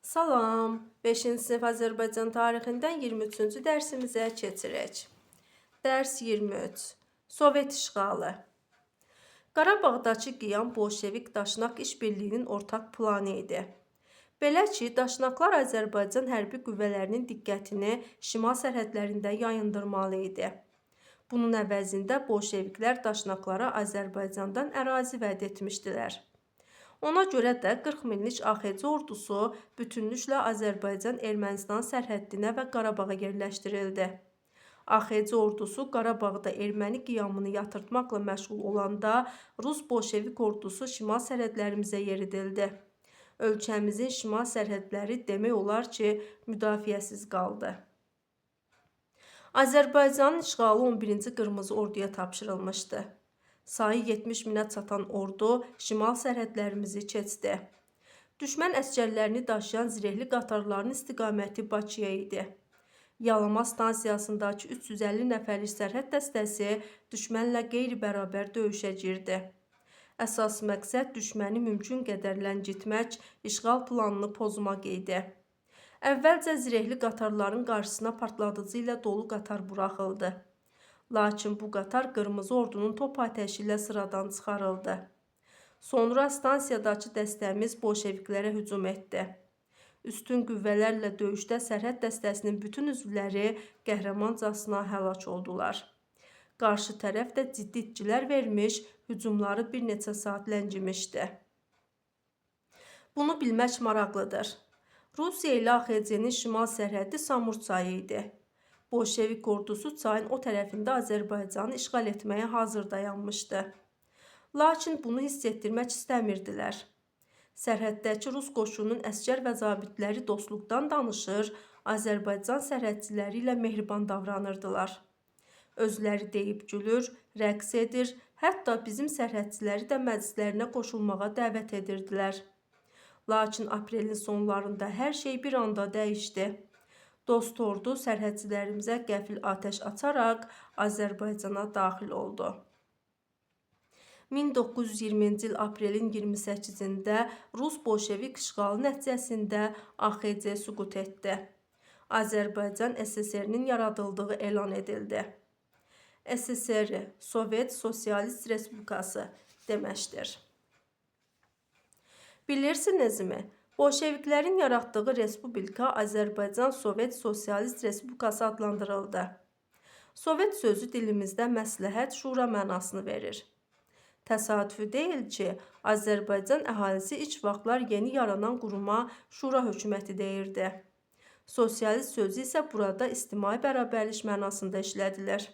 Salam, 5-ci sinif Azərbaycan tarixindən 23-cü dərsimizə keçirək. Dərs 23. Sovet işğalı. Qarabağdakı qiyam Bolşevik-Daşnak işbirliyinin ortaq planı idi. Belə ki, Daşnaklar Azərbaycan hərbi qüvvələrinin diqqətini şimal sərhədlərində yayındırmalı idi. Bunun əvəzində Bolşeviklər Daşnaklara Azərbaycandan ərazi vəd etmişdilər. Ona görə də 40 minlik AXC ordusu bütünlüklə Azərbaycan-Ermənistan sərhəddinə və Qarabağa yerləşdirildi. AXC ordusu Qarabağda erməni qiyamını yatırtmaqla məşğul olanda Rus bolşevik ordusu şimal sərhədlərimizə yeridildi. Ölkəmizin şimal sərhədləri demək olar ki, müdafiəsiz qaldı. Azərbaycanın işğalı 11-ci Qırmızı Orduya tapşırılmışdı. Sayı 70 minə çatan ordu şimal sərhədlərimizi keçdi. Düşmən əsgərlərini daşıyan zirehli qatarların istiqaməti Bakıya idi. Yalama stansiyasındakı 350 nəfərlik sərhəd dəstəsi düşmənlə qeyri-bərabər döyüşə girdi. Əsas məqsəd düşməni mümkün qədər ləngitmək, işğal planını pozmaq idi. Əvvəlcə zirehli qatarların qarşısına partladıcı ilə dolu qatar buraxıldı. Lakin bu qatar Qırmızı Ordunun top atəşi ilə sıradan çıxarıldı. Sonra stansiyadakı dəstəmiz bolşeviklərə hücum etdi. Üstün qüvvələrlə döyüşdə sərhəd dəstəsinin bütün üzvləri qəhrəmancasına həlak oldular. Qarşı tərəf də ciddi itkilər vermiş, hücumları bir neçə saat ləngimişdi. Bunu bilmək maraqlıdır. Rusiya ilə AXC-nin şimal sərhədi Samur çayı idi. Bolşevik ordusu çayın o tərəfində Azərbaycanı işğal etməyə hazır dayanmışdı. Lakin bunu hiss etdirmək istəmirdilər. Sərhəddəki Rus qoşunun əsgər və zabitləri dostluqdan danışır, Azərbaycan sərhədçiləri ilə mehriban davranırdılar. Özləri deyib gülür, rəqs edir, hətta bizim sərhədçiləri də məclislərinə qoşulmağa dəvət edirdilər. Lakin aprelin sonlarında hər şey bir anda dəyişdi. Dost ordu sərhədçilərimizə qəfil atəş açaraq Azərbaycana daxil oldu. 1920-ci il aprelin 28-də Rus bolşevik işğalı nəticəsində AXC süqut etdi. Azərbaycan SSR-nin yaradıldığı elan edildi. SSR, Sovet Sosialist Respublikası deməkdir. Bilirsinizmi? Bolşeviklərin yaratdığı respublika Azərbaycan Sovet Sosialist Respublikası adlandırıldı. Sovet sözü dilimizdə məsləhət, şura mənasını verir. Təsadüfi deyil ki, Azərbaycan əhalisi ilk vaxtlar yeni yaranan quruma şura hökuməti deyirdi. Sosialist sözü isə burada ictimai bərabərlik mənasında işlədilir.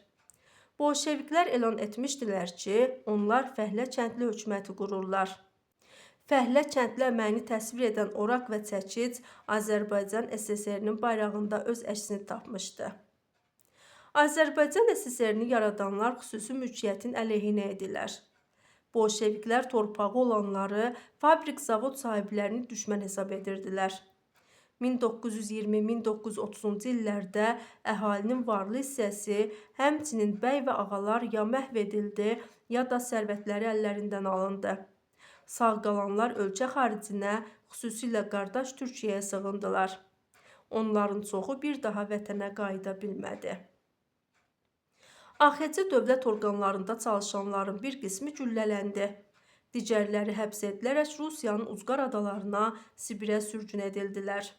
Bolşeviklər elan etmişdilər ki, onlar fəhlə kəndli hökuməti qururlar. Fəhlə kəndli əməyini təsvir edən oraq və çəkic Azərbaycan SSR-nin bayrağında öz əksini tapmışdı. Azərbaycan SSR-ni yaradanlar xüsusi mülkiyyətin əleyhinə edilər. Bolşeviklər torpağı olanları fabrik-zavod sahiblərini düşmən hesab edirdilər. 1920-1930-cu illərdə əhalinin varlı hissəsi, həmçinin bəy və ağalar ya məhv edildi, ya da sərvətləri əllərindən alındı. Sağ qalanlar ölkə xaricinə, xüsusilə qardaş Türkiyəyə sığındılar. Onların çoxu bir daha vətənə qayıda bilmədi. AXC dövlət orqanlarında çalışanların bir qismi güllələndi. Digərləri həbs edilərək Rusiyanın ucqar adalarına, Sibirə sürgün edildilər.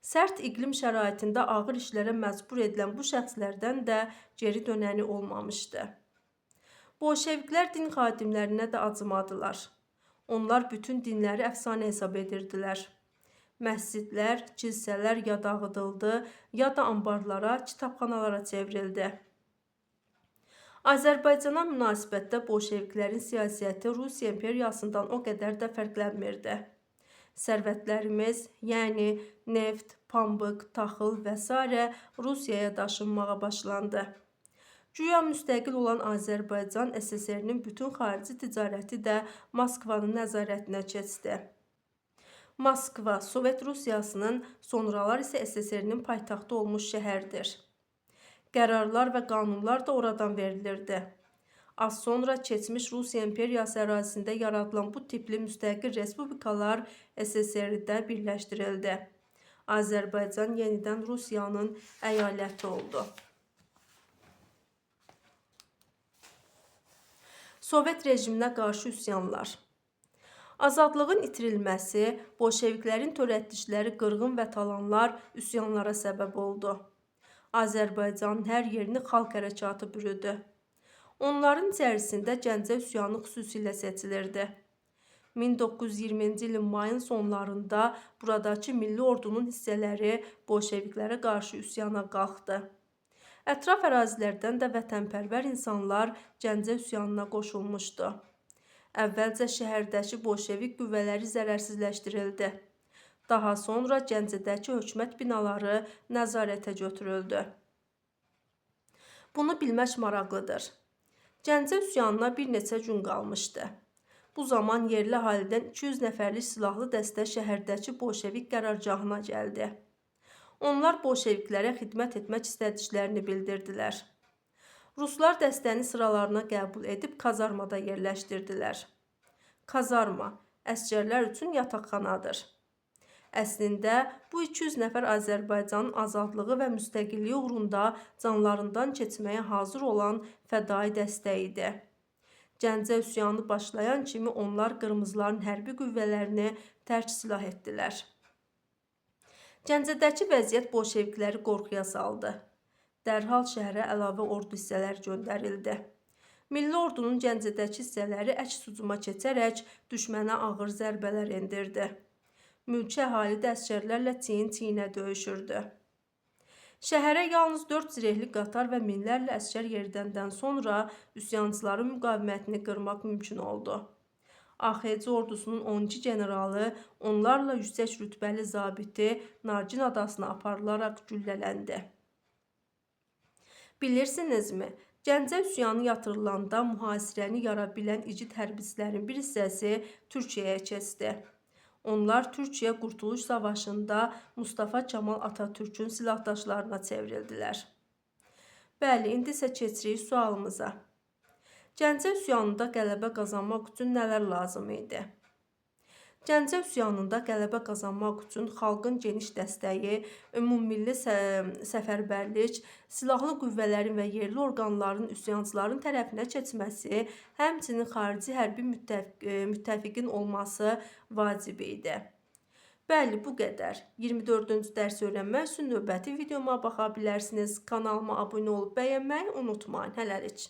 Sərt iqlim şəraitində ağır işlərə məcbur edilən bu şəxslərdən də geri dönəni olmamışdı. Bolşeviklər din xadimlərinə də acımadılar. Onlar bütün dinləri əfsanə hesab edirdilər. Məscidlər, kilsələr ya dağıdıldı, ya da anbarlara, kitabxanalara çevrildi. Azərbaycana münasibətdə bolşeviklərin siyasəti Rusiya imperiyasından o qədər də fərqlənmirdi. Sərvətlərimiz, yəni neft, pambıq, taxıl və s. Rusiyaya daşınmağa başlandı. Güya müstəqil olan Azərbaycan SSR-nin bütün xarici ticarəti də Moskvanın nəzarətinə keçdi. Moskva, Sovet Rusiyasının, sonralar isə SSR-nin paytaxtı olmuş şəhərdir. Qərarlar və qanunlar da oradan verilirdi. Az sonra keçmiş Rusiya imperiyası ərazisində yaradılan bu tipli müstəqil respublikalar SSR-də birləşdirildi. Azərbaycan yenidən Rusiyanın əyaləti oldu. Sovet rejiminə qarşı üsyanlar. Azadlığın itirilməsi, bolşeviklərin törətdikləri qırğın və talanlar üsyanlara səbəb oldu. Azərbaycanın hər yerini xalq hərəkatı bürüdü. Onların içərisində Gəncə üsyanı xüsusilə seçilirdi. 1920-ci ilin mayın sonlarında buradakı milli ordunun hissələri bolşeviklərə qarşı üsyana qalxdı. Ətraf ərazilərdən də vətənpərvər insanlar Gəncə üsyanına qoşulmuşdu. Əvvəlcə şəhərdəki bolşevik qüvvələri zərərsizləşdirildi. Daha sonra Gəncədəki hökumət binaları nəzarətə götürüldü. Bunu bilmək maraqlıdır. Gəncə üsyanına bir neçə gün qalmışdı. Bu zaman yerli əhalidən 200 nəfərlik silahlı dəstə şəhərdəki bolşevik qərargahına gəldi. Onlar bolşeviklərə xidmət etmək istədiklərini bildirdilər. Ruslar dəstəni sıralarına qəbul edib kazarmada yerləşdirdilər. Kazarma, əsgərlər üçün yataqxanadır. Əslində, bu 200 nəfər Azərbaycanın azadlığı və müstəqilliyi uğrunda canlarından keçməyə hazır olan fədai dəstə idi. Gəncə üsyanı başlayan kimi onlar qırmızıların hərbi qüvvələrini tərk silah etdilər. Gəncədəki vəziyyət bolşevikləri qorxuya saldı. Dərhal şəhərə əlavə ordu hissələri göndərildi. Milli ordunun Gəncədəki hissələri əks hücuma keçərək düşmənə ağır zərbələr endirdi. Mülki əhali də əsgərlərlə çiyin-çiyinə döyüşürdü. Şəhərə yalnız 4 zirehli qatar və minlərlə əsgər yeridəndən sonra üsyançıların müqavimətini qırmaq mümkün oldu. AXC ordusunun 12 generalı onlarla yüksək rütbəli zabiti Nargin adasına aparılaraq güllələndi. Bilirsinizmi, Gəncə üsyanı yatırılanda mühasirəni yara bilən igid hərbiçilərin bir hissəsi Türkiyəyə keçdi. Onlar Türkiyə Qurtuluş Savaşında Mustafa Kemal Atatürk'ün silahdaşlarına çevrildilər. Bəli, indi isə keçirik sualımıza. Gəncə üsyanında qələbə qazanmaq üçün nələr lazım idi? Gəncə üsyanında qələbə qazanmaq üçün xalqın geniş dəstəyi, ümummilli səfərbərlik, silahlı qüvvələrin və yerli orqanların üsyançıların tərəfinə keçməsi, həmçinin xarici hərbi müttəfiqin olması vacib idi. Bəli, bu qədər. 24-cü dərs öyrənmək üçün növbəti videoma baxa bilərsiniz. Kanalıma abunə olub bəyənməyi unutmayın. Hələlik.